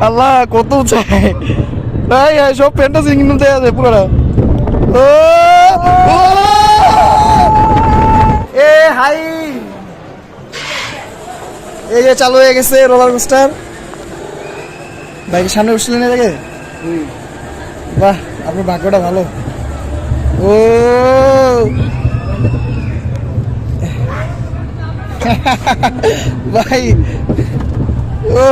আল্লাহ কত চাই ভাই সব প্যান্টটা সিঙ্গিং দেওয়া আছে পুরোটা ও এ হাই এই যে চালু হয়ে গেছে রোলার কোস্টার বাইকের সামনে উঠছিলেন এর আগে বাহ আপনার ভাগ্যটা ভালো ও ভাই ও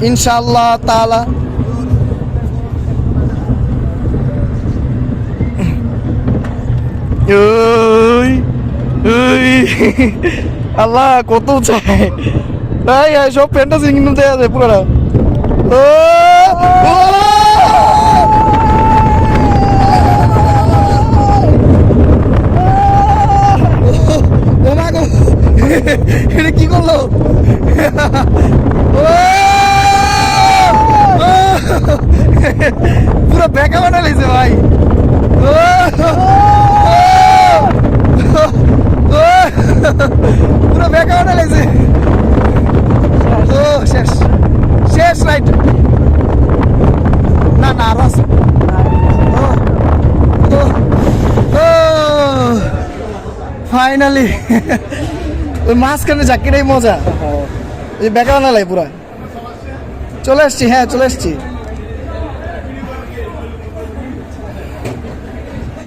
ইনশাআল্লাহ তাআলা ওই ওই আল্লাহ কত চাই ভাই সব প্যান্টটা সিঙ্গিং দেওয়া আছে পুরোটা ও এটা কি করলো পুরো বেকা বানা লেগেছে ভাই পুরো বেকা বানা লেগেছে ও শেষ শেষ রাইট না না আরো আছে ফাইনালি ওই মাঝখানে জ্যাকেটাই মজা এই বেকা বানা লাগে পুরা চলে আসছি হ্যাঁ চলে আসছি